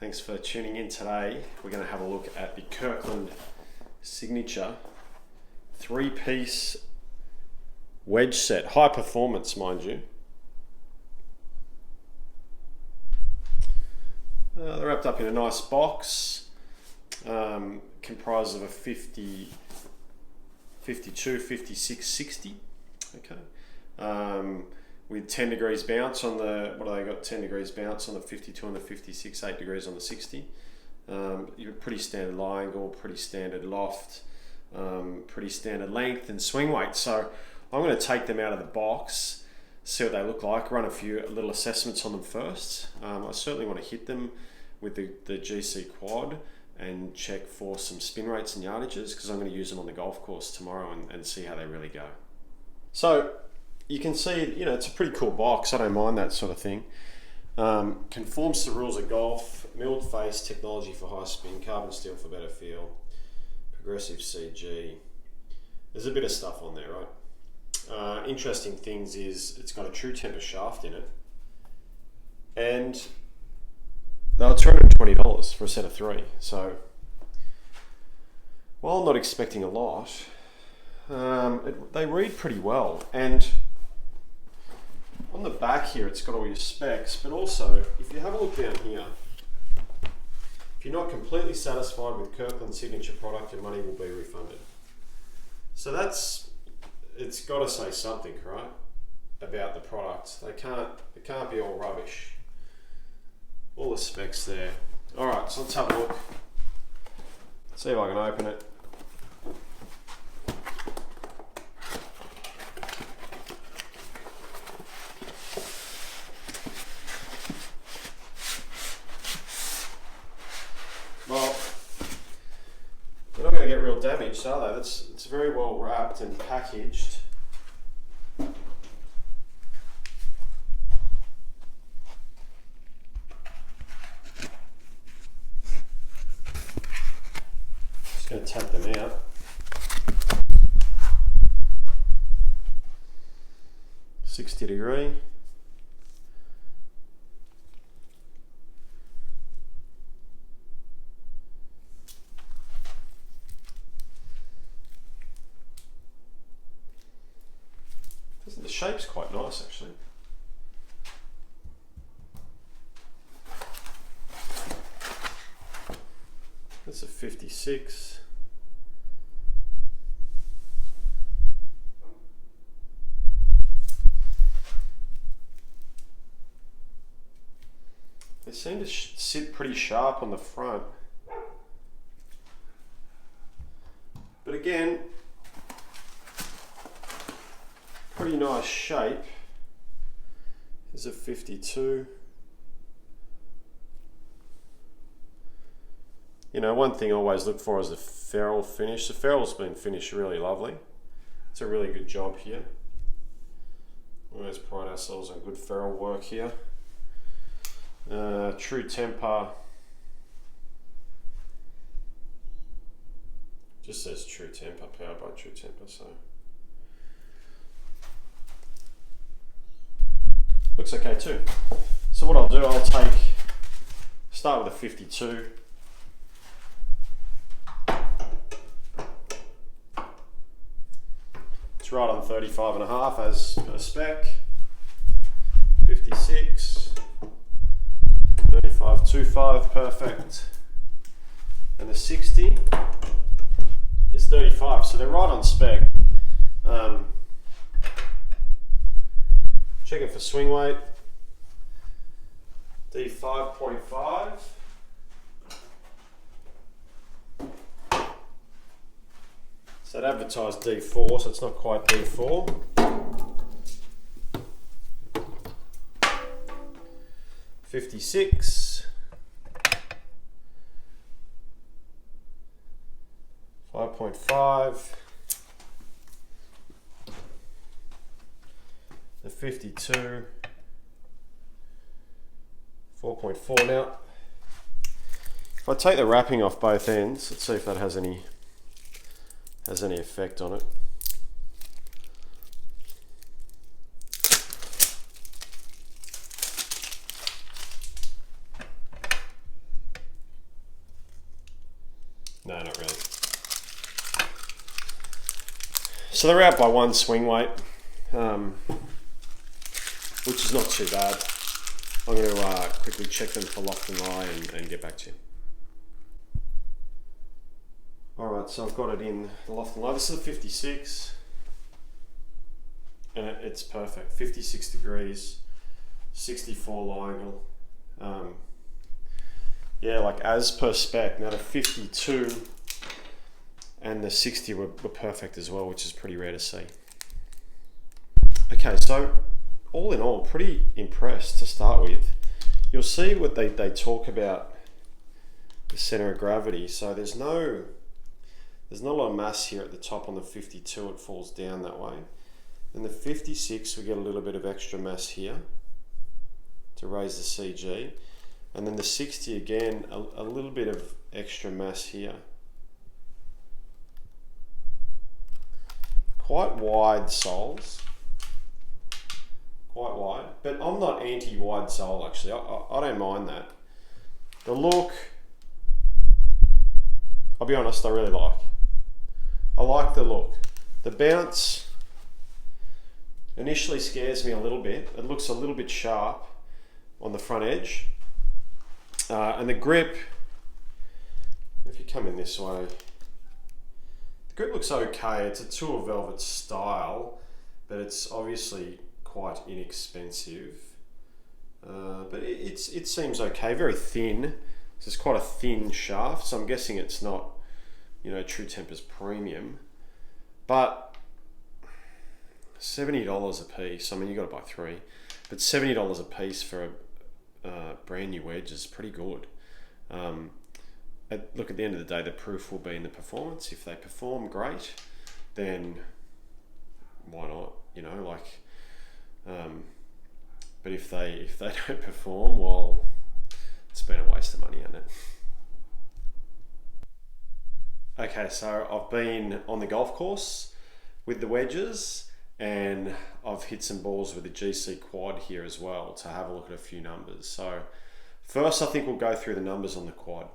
Thanks for tuning in today. We're going to have a look at the Kirkland Signature 3-piece wedge set. High performance, mind you. They're wrapped up in a nice box, comprised of a 50, 52, 56, 60. Okay. With 10 degrees bounce on the, what do they got? 10 degrees bounce on the 52 and the 56, 8 degrees on the 60. You're pretty standard lie angle, pretty standard loft, pretty standard length and swing weight. So I'm going to take them out of the box, see what they look like, run a few little assessments on them first. I certainly want to hit them with the GC quad and check for some spin rates and yardages, because I'm going to use them on the golf course tomorrow and see how they really go. So you can see, you know, it's a pretty cool box. I don't mind that sort of thing. Conforms to the rules of golf, milled face, technology for high spin, carbon steel for better feel, progressive CG. There's a bit of stuff on there, right? Interesting things is it's got a true temper shaft in it, and they were $220 for a set of 3. So while I'm not expecting a lot, they read pretty well. And on the back here, it's got all your specs, but also, if you have a look down here, if you're not completely satisfied with Kirkland Signature product, your money will be refunded. So it's got to say something, right, about the product. It can't be all rubbish. All the specs there. All right, so let's have a look. See if I can open it. Well, they're not going to get real damaged, are they? It's very well wrapped and packaged. Just going to take them out. $60 degree. The shape's quite nice, actually. That's a 56. They seem to sit pretty sharp on the front. But again, pretty nice shape. Here's a 52. You know, one thing I always look for is the ferrule finish. The ferrule's been finished really lovely. It's a really good job here. We always pride ourselves on good ferrule work here. True temper. Just says true temper, powered by true temper, so. Looks okay too. So what I'll do, start with a 52. It's right on 35.5 as per spec. 56, 35.25, perfect. And the 60 is 35, so they're right on spec. Checking for swing weight, D5.5. So it advertised D4, so it's not quite D4. $56. 5.5. The 52, 4.4 now. If I take the wrapping off both ends, let's see if that has any effect on it. So they're out by one swing weight, which is not too bad. I'm going to quickly check them for loft and lie and get back to you. Alright, so I've got it in the loft and lie. This is a 56, and it's perfect. 56 degrees, 64 lie angle. Yeah, like as per spec. Now the 52 and the 60 were perfect as well, which is pretty rare to see. Okay, so all in all, pretty impressed to start with. You'll see what they talk about the center of gravity. So there's not a lot of mass here at the top on the 52, it falls down that way. Then the 56, we get a little bit of extra mass here to raise the CG. And then the 60 again, a little bit of extra mass here. Quite wide soles. Quite wide, but I'm not anti-wide sole actually. I don't mind that. The look, I'll be honest, I really like. I like the look. The bounce initially scares me a little bit. It looks a little bit sharp on the front edge. And the grip, if you come in this way, the grip looks okay. It's a tour velvet style, but it's obviously quite inexpensive, but it seems okay. Very thin. So it's quite a thin shaft, so I'm guessing it's not, you know, True Temper's premium, but $70 a piece. I mean, you got to buy three, but $70 a piece for a brand new wedge is pretty good. Look, at the end of the day, the proof will be in the performance. If they perform great, then why not? You know, like. But if they don't perform, well, it's been a waste of money, hasn't it? Okay, so I've been on the golf course with the wedges, and I've hit some balls with the GC quad here as well to have a look at a few numbers. So first, I think we'll go through the numbers on the quad.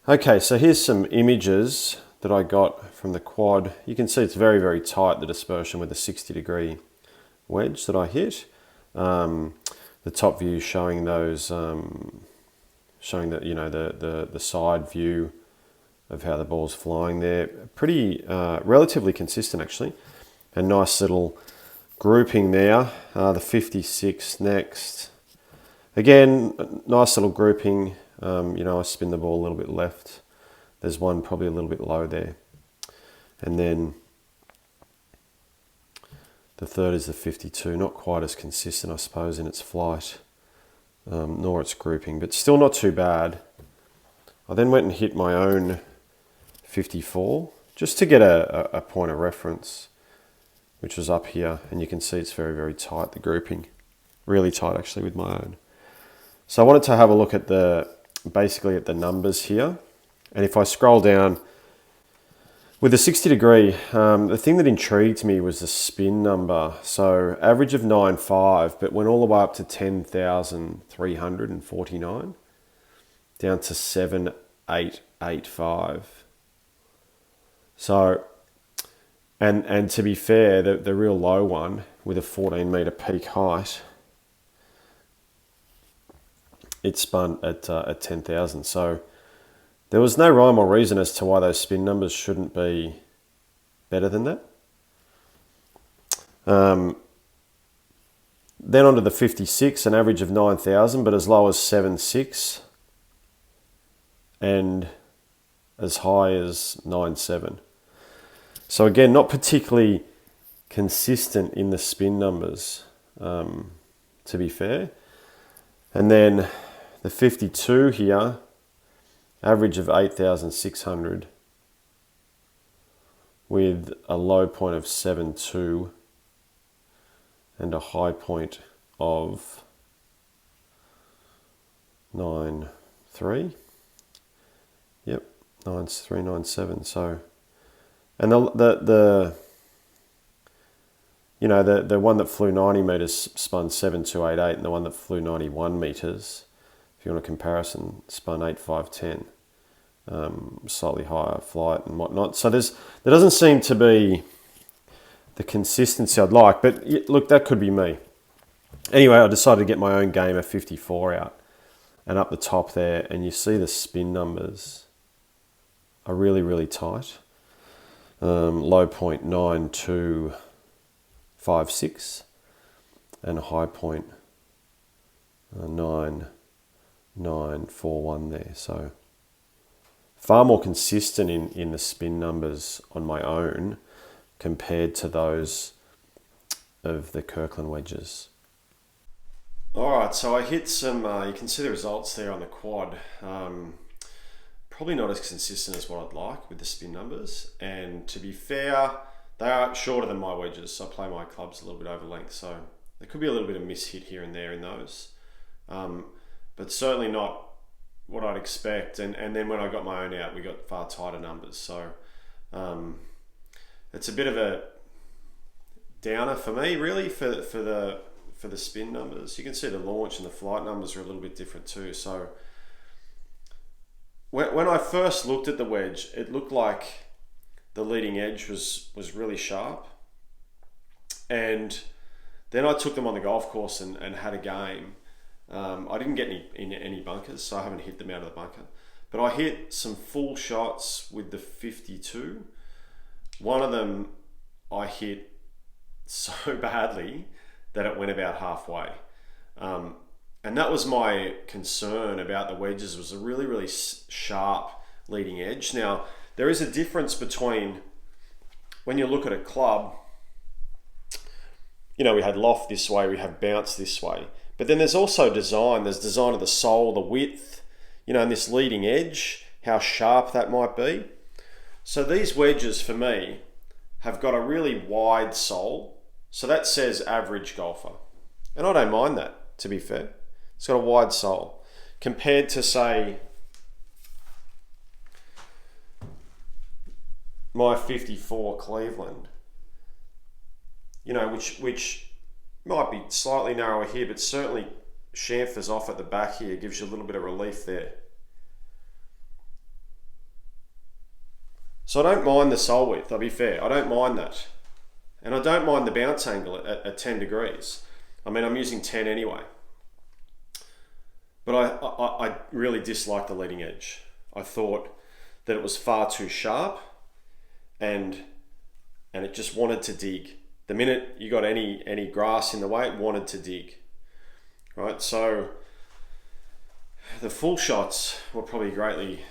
Okay, so here's some images that I got from the quad. You can see it's very, very tight, the dispersion with the 60-degree wedge that I hit. The top view showing those, showing that, you know, the side view of how the ball's flying there. Pretty relatively consistent actually, and nice little grouping there. The 56 next. Again, nice little grouping. You know, I spin the ball a little bit left. There's one probably a little bit low there. And then the third is the 52, not quite as consistent, I suppose, in its flight, nor its grouping, but still not too bad. I then went and hit my own 54, just to get a point of reference, which was up here, and you can see it's very, very tight, the grouping. Really tight, actually, with my own. So I wanted to have a look at basically at the numbers here. And if I scroll down, with the 60 degree, the thing that intrigued me was the spin number. So average of 9.5, but went all the way up to 10,349, down to 7,885. So, and to be fair, the real low one with a 14 meter peak height, it spun at 10,000. So there was no rhyme or reason as to why those spin numbers shouldn't be better than that. Then onto the 56, an average of 9,000, but as low as 7.6 and as high as 9.7. So again, not particularly consistent in the spin numbers, to be fair. And then the 52 here, average of 8,600 with a low point of 7.2 and a high point of 9.3. Yep, 9.3, 9.7. So, and the you know, the one that flew 90 meters spun 7.288, and the one that flew 91 meters, if you want a comparison, spun 8.510. slightly higher flight and whatnot. So there doesn't seem to be the consistency I'd like, but look, that could be me. Anyway, I decided to get my own game of 54 out and up the top there, and you see the spin numbers are really, really tight. Low point 9256 and a high point 9941 there. So far more consistent in the spin numbers on my own compared to those of the Kirkland Wedges. Alright, so I hit some, you can see the results there on the quad. Probably not as consistent as what I'd like with the spin numbers, and to be fair, they are shorter than my wedges, so I play my clubs a little bit over length, so there could be a little bit of mishit here and there in those, but certainly not what I'd expect. And then when I got my own out, we got far tighter numbers, so it's a bit of a downer for me, really, for the spin numbers. You can see the launch and the flight numbers are a little bit different too. So when I first looked at the wedge, it looked like the leading edge was really sharp, and then I took them on the golf course and had a game. I didn't get any bunkers, so I haven't hit them out of the bunker, but I hit some full shots with the 52. One of them I hit so badly that it went about halfway. And that was my concern about the wedges, was a really, really sharp leading edge. Now, there is a difference between when you look at a club, you know, we had loft this way, we have bounce this way, but then there's also design. There's design of the sole, the width, you know, and this leading edge, how sharp that might be. So these wedges for me have got a really wide sole. So that says average golfer. And I don't mind that, to be fair. It's got a wide sole. Compared to, say, my 54 Cleveland, you know, which might be slightly narrower here, but certainly chamfers off at the back here, gives you a little bit of relief there. So I don't mind the sole width, I'll be fair. I don't mind that. And I don't mind the bounce angle at 10 degrees. I mean, I'm using 10 anyway. But I really dislike the leading edge. I thought that it was far too sharp, and it just wanted to dig. The minute you got any grass in the way, it wanted to dig. Right, so the full shots were probably greatly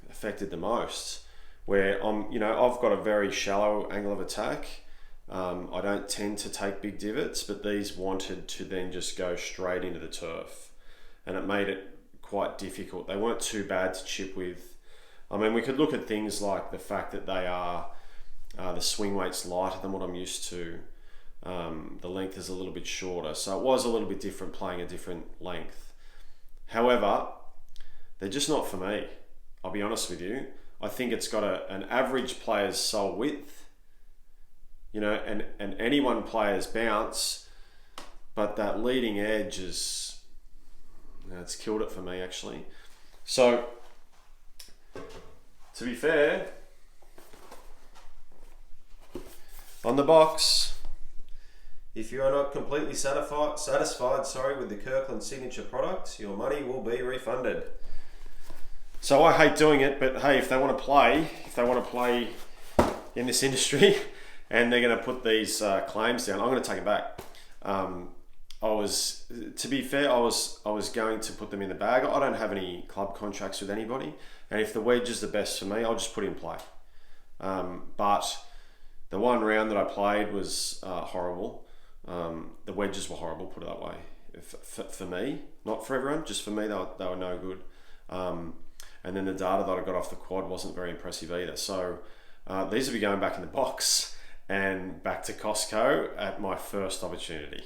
affected the most, where I've got a very shallow angle of attack. I don't tend to take big divots, but these wanted to then just go straight into the turf, and it made it quite difficult. They weren't too bad to chip with. I mean, we could look at things like the fact that they are, the swing weight's lighter than what I'm used to. The length is a little bit shorter, so it was a little bit different playing a different length. However, they're just not for me. I'll be honest with you. I think it's got an average player's sole width, you know, and any one player's bounce, but that leading edge is, it's killed it for me actually. So, to be fair, on the box, if you are not completely satisfied with the Kirkland signature products, your money will be refunded. So I hate doing it, but hey, if they want to play in this industry and they're going to put these claims down, I'm going to take it back. To be fair, I was going to put them in the bag. I don't have any club contracts with anybody, and if the wedge is the best for me, I'll just put it in play. But the one round that I played was horrible. The wedges were horrible, put it that way. For me, not for everyone, just for me, they were no good. And then the data that I got off the quad wasn't very impressive either. So these will be going back in the box and back to Costco at my first opportunity.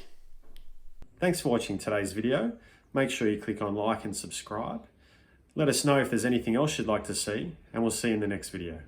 Thanks for watching today's video. Make sure you click on like and subscribe. Let us know if there's anything else you'd like to see, and we'll see you in the next video.